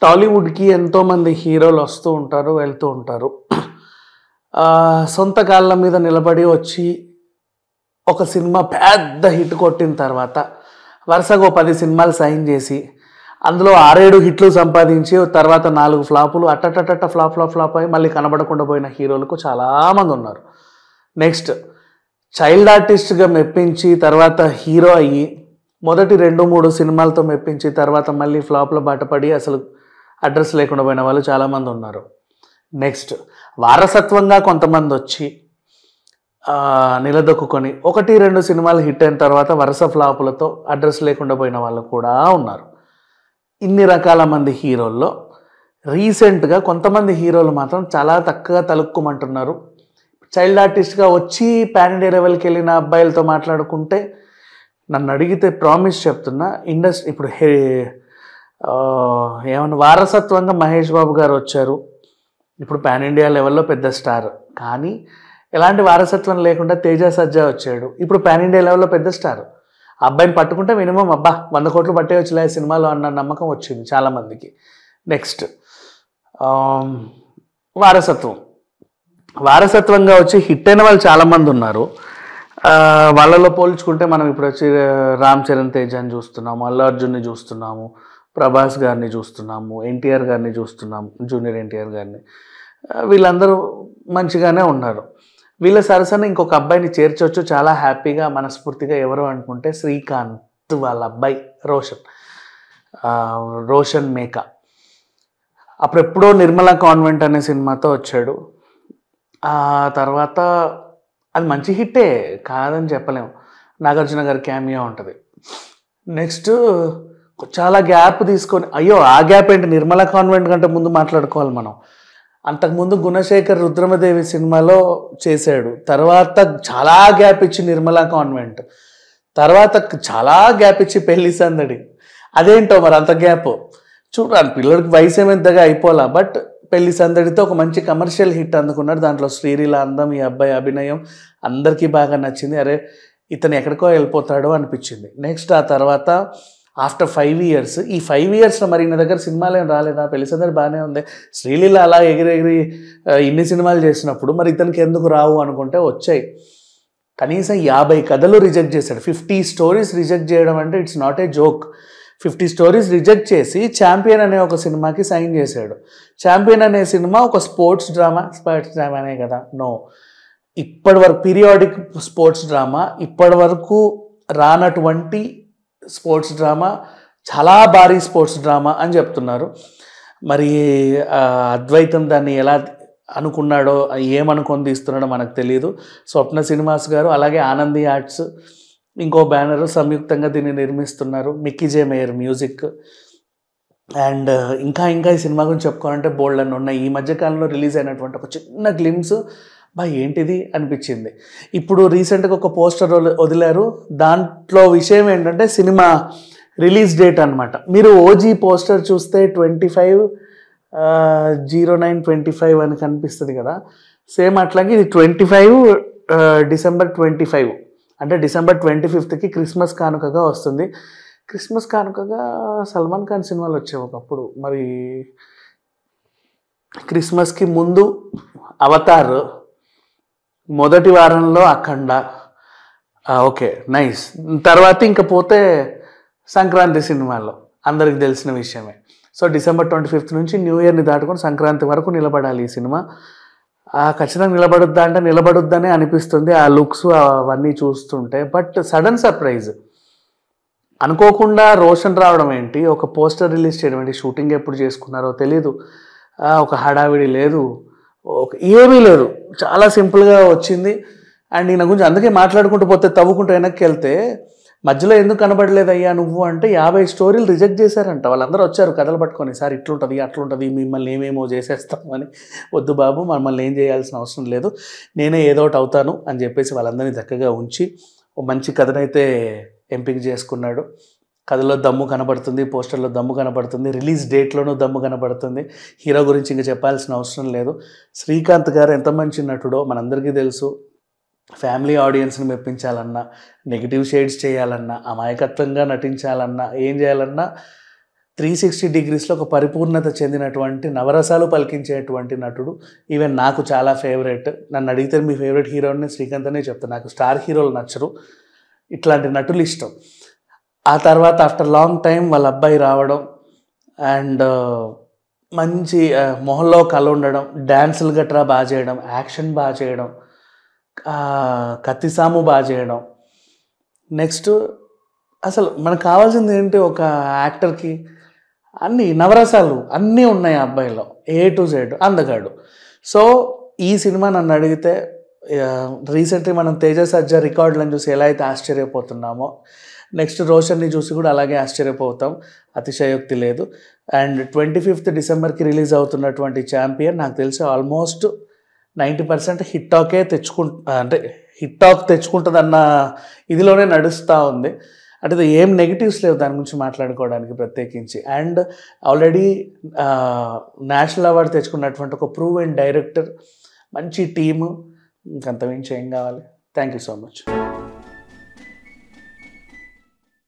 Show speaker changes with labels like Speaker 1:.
Speaker 1: టాలీవుడ్‌కి ఎంతోమంది హీరోలు వస్తూ ఉంటారు, వెళ్తూ ఉంటారు. సొంత కాళ్ళ మీద నిలబడి వచ్చి, ఒక సినిమా పెద్ద హిట్ కొట్టిన తర్వాత, వరుసగా ఓ 10 సినిమాలు సైన్ చేసి, అందులో 6, 7 హిట్లు సంపాదించి, తర్వాత 4 ఫ్లాపులు అట్టటట్టట ఫ్లాప్ అయ్యి మళ్ళీ కనబడకుండా పోయిన హీరోలకు చాలామంది ఉన్నారు. నెక్స్ట్ చైల్డ్ ఆర్టిస్ట్‌గా మెప్పించి, తర్వాత హీరో అయ్యి, మొదటి 2, 3 సినిమాలతో మెప్పించి, తర్వాత మళ్ళీ ఫ్లాప్‌లో బాటపడి అసలు అడ్రస్ లేకుండా పోయిన వాళ్ళు చాలామంది ఉన్నారు. నెక్స్ట్ వారసత్వంగా కొంతమంది వచ్చి నిలదొక్కుని 1, 2 సినిమాలు హిట్ అయిన తర్వాత వరుస ఫ్లాపులతో అడ్రస్ లేకుండా పోయిన వాళ్ళు కూడా ఉన్నారు. ఇన్ని రకాల మంది హీరోల్లో రీసెంట్గా కొంతమంది హీరోలు మాత్రం చాలా తక్కువగా తలుక్కుమంటున్నారు. చైల్డ్ ఆర్టిస్ట్గా వచ్చి పాన్ ఇండియా లెవెల్కి వెళ్ళిన అబ్బాయిలతో మాట్లాడుకుంటే, నన్ను అడిగితే ప్రామిస్ చెప్తున్నా, ఇండస్ట్రీ ఇప్పుడు ఏమన్నా వారసత్వంగా మహేష్ బాబు గారు వచ్చారు, ఇప్పుడు పాన్ ఇండియా లెవెల్లో పెద్ద స్టార్. కానీ ఎలాంటి వారసత్వం లేకుండా తేజ సజ్జా వచ్చాడు, ఇప్పుడు పాన్ ఇండియా లెవెల్లో పెద్ద స్టార్. ఆ అబ్బాయిని పట్టుకుంటే మినిమం 100 కోట్లు పట్టేయచ్చులే సినిమాలో అన్న నమ్మకం వచ్చింది చాలామందికి. నెక్స్ట్ వారసత్వంగా వచ్చి హిట్ అయిన వాళ్ళు చాలామంది ఉన్నారు. వాళ్ళలో పోల్చుకుంటే మనం ఇప్పుడు వచ్చి రామ్ చరణ్ తేజాని చూస్తున్నాము, అల్లు అర్జున్ని చూస్తున్నాము, ప్రభాస్ గారిని చూస్తున్నాము, ఎన్టీఆర్ గారిని చూస్తున్నాము, జూనియర్ ఎన్టీఆర్ గారిని. వీళ్ళందరూ మంచిగానే ఉన్నారు. వీళ్ళ సరసన ఇంకొక అబ్బాయిని చేర్చవచ్చు చాలా హ్యాపీగా, మనస్ఫూర్తిగా. ఎవరు అనుకుంటే శ్రీకాంత్ వాళ్ళ అబ్బాయి రోషన్ మేకా. అప్పుడెప్పుడో నిర్మలా కాన్వెంట్ అనే సినిమాతో వచ్చాడు. ఆ తర్వాత అది మంచి హిట్టే, కాదని చెప్పలేము. నాగార్జున గారి క్యామియో ఉంటుంది. నెక్స్ట్ చాలా గ్యాప్ తీసుకొని, అయ్యో ఆ గ్యాప్ ఏంటి, నిర్మలా కాన్వెంట్ కంటే ముందు మాట్లాడుకోవాలి మనం. అంతకుముందు గుణశేఖర్ రుద్రమదేవి సినిమాలో చేశాడు, తర్వాత చాలా గ్యాప్ ఇచ్చి నిర్మలా కాన్వెంట్, తర్వాత చాలా గ్యాప్ ఇచ్చి పెళ్లి సందడి. అదేంటో మరి అంత గ్యాప్ చూడాలి. పిల్లలకి వయసు ఏమెంతగా అయిపోలా, బట్ పెళ్లి సందడితో ఒక మంచి కమర్షియల్ హిట్ అందుకున్నాడు. దాంట్లో శ్రీలీల అందం, ఈ అబ్బాయి అభినయం అందరికీ బాగా నచ్చింది. అరే ఇతను ఎక్కడికో వెళ్ళిపోతాడో అనిపించింది. నెక్స్ట్ ఆ తర్వాత ఆఫ్టర్ 5 ఇయర్స్, ఈ 5 ఇయర్స్లో మరి ఈయన దగ్గర సినిమాలు ఏం రాలేదా? పెళ్లి సందడి బాగానే ఉంది, శ్రీలీల అలా ఎగిరెగిరి ఇన్ని సినిమాలు చేసినప్పుడు మరి ఇతనికి ఎందుకు రావు అనుకుంటే వచ్చాయి. కనీసం 50 కథలు రిజెక్ట్ చేశాడు. 50 స్టోరీస్ రిజెక్ట్ చేయడం అంటే it's not a joke. 50 stories reject చేసి ఛాంపియన్ అనే ఒక సినిమాకి సైన్ చేశాడు. ఛాంపియన్ అనే సినిమా ఒక స్పోర్ట్స్ డ్రామానే కదా? నో, ఇప్పటి వరకు పీరియాడిక్ స్పోర్ట్స్ డ్రామా, ఇప్పటి వరకు రానటువంటి స్పోర్ట్స్ డ్రామా, చాలా భారీ స్పోర్ట్స్ డ్రామా అని చెప్తున్నారు. మరి అద్వైతం దాన్ని ఎలా అనుకున్నాడో, ఏమనుకొని తీస్తున్నాడో మనకు తెలియదు. స్వప్న సినిమాస్ గారు అలాగే ఆనంది ఆర్ట్స్ ఇంకో బ్యానర్ సంయుక్తంగా దీన్ని నిర్మిస్తున్నారు. Mickey J mayor music. And ఇంకా ఈ సినిమా గురించి చెప్పుకోవాలంటే బోల్డ్ అని ఉన్నాయి. ఈ మధ్యకాలంలో రిలీజ్ అయినటువంటి ఒక చిన్న గ్లిమ్స్ ఏంటిది అనిపించింది. ఇప్పుడు రీసెంట్గా ఒక పోస్టర్ వదిలారు. దాంట్లో విషయం ఏంటంటే సినిమా రిలీజ్ డేట్ అనమాట. మీరు ఓజీ పోస్టర్ చూస్తే 25/09/25 అని కనిపిస్తుంది కదా, సేమ్ అట్లాగే ఇది 25 డిసెంబర్ 25, అంటే డిసెంబర్ 25కి క్రిస్మస్ కానుకగా వస్తుంది. క్రిస్మస్ కానుకగా సల్మాన్ ఖాన్ సినిమాలు వచ్చాయి ఒకప్పుడు. మరి క్రిస్మస్కి ముందు అవతార్, మొదటి వారంలో అఖండ, ఓకే నైస్. తర్వాత ఇంకా పోతే సంక్రాంతి సినిమాలో అందరికి తెలిసిన విషయమే. సో డిసెంబర్ 25 నుంచి న్యూ ఇయర్ని దాటుకొని సంక్రాంతి వరకు నిలబడాలి ఈ సినిమా. ఖచ్చితంగా నిలబడుద్దా అంటే నిలబడుద్దనే అనిపిస్తుంది ఆ లుక్స్ అవన్నీ చూస్తుంటే. బట్ సడన్ సర్ప్రైజ్, అనుకోకుండా రోషన్ రావడం ఏంటి, ఒక పోస్టర్ రిలీజ్ చేయడం ఏంటి, షూటింగ్ ఎప్పుడు చేసుకున్నారో తెలీదు, ఒక హడావిడి లేదు, ఏమీ లేదు, చాలా సింపుల్గా వచ్చింది. అండ్ ఈయన గురించి అందుకే మాట్లాడుకుంటూ పోతే, తవ్వుకుంటూ వెనక్కి వెళ్తే మధ్యలో ఎందుకు కనబడలేదయ్యా నువ్వు అంటే 50 స్టోరీలు రిజెక్ట్ చేశారంట. వాళ్ళందరూ వచ్చారు కథలు పట్టుకొని, సార్ ఇట్లుంటుంది అట్లుంటుంది, మిమ్మల్ని ఏమేమో చేసేస్తామని. వద్దు బాబు, మమ్మల్ని ఏం చేయాల్సిన అవసరం లేదు, నేనే ఏదో ఒకటి అవుతాను అని చెప్పేసి వాళ్ళందరినీ చక్కగా ఉంచి ఓ మంచి కథనైతే ఎంపిక చేసుకున్నాడు. కథలో దమ్ము కనబడుతుంది, పోస్టర్లో దమ్ము కనబడుతుంది, రిలీజ్ డేట్లోనూ దమ్ము కనబడుతుంది. హీరో గురించి ఇంకా చెప్పాల్సిన అవసరం లేదు. శ్రీకాంత్ గారు ఎంత మంచి నటుడో మనందరికీ తెలుసు. ఫ్యామిలీ ఆడియన్స్ని మెప్పించాలన్నా, నెగిటివ్ షేడ్స్ చేయాలన్నా, అమాయకత్వంగా నటించాలన్నా, ఏం చేయాలన్నా 360 డిగ్రీస్లో ఒక పరిపూర్ణత చెందినటువంటి నవరసాలు పలికించేటువంటి నటుడు. ఈవెన్ నాకు చాలా ఫేవరెట్. నన్ను అడిగితే మీ ఫేవరెట్ హీరో అని శ్రీకాంత్ అనే చెప్తాను. నాకు స్టార్ హీరోలు నచ్చరు, ఇట్లాంటి నటులు ఇష్టం. ఆ తర్వాత ఆఫ్టర్ లాంగ్ టైం వాళ్ళ అబ్బాయి రావడం అండ్ మంచి మొహంలో కళ ఉండడం, డ్యాన్సులు గట్రా బాగా చేయడం, యాక్షన్ బాగా చేయడం, కత్తిసాము బాగా చేయడం. నెక్స్ట్ అసలు మనకు కావాల్సింది ఏంటి ఒక యాక్టర్కి? అన్నీ నవరసాలు అన్నీ ఉన్నాయి ఆ అబ్బాయిలో, A to Z అందగాడు. సో ఈ సినిమా నన్ను అడిగితే రీసెంట్లీ మనం తేజ సజ్జా రికార్డులను చూసి ఎలా అయితే ఆశ్చర్యపోతున్నామో, నెక్స్ట్ రోషన్ని చూసి కూడా అలాగే ఆశ్చర్యపోతాం, అతిశయోక్తి లేదు. అండ్ 25th డిసెంబర్కి రిలీజ్ అవుతున్నటువంటి ఛాంపియన్ నాకు తెలిసి ఆల్మోస్ట్ 90% హిట్ టాకే అంటే హిట్ టాక్ తెచ్చుకుంటుందన్న ఇదిలోనే నడుస్తూ ఉంది. అంటే ఏం నెగిటివ్స్ లేవు దాని గురించి మాట్లాడుకోవడానికి ప్రత్యేకించి. అండ్ ఆల్రెడీ నేషనల్ అవార్డు తెచ్చుకున్నటువంటి ఒక ప్రూవ్ అండ్ డైరెక్టర్, మంచి టీము, ఇంకంతమించి ఏం కావాలి. Thank you so much.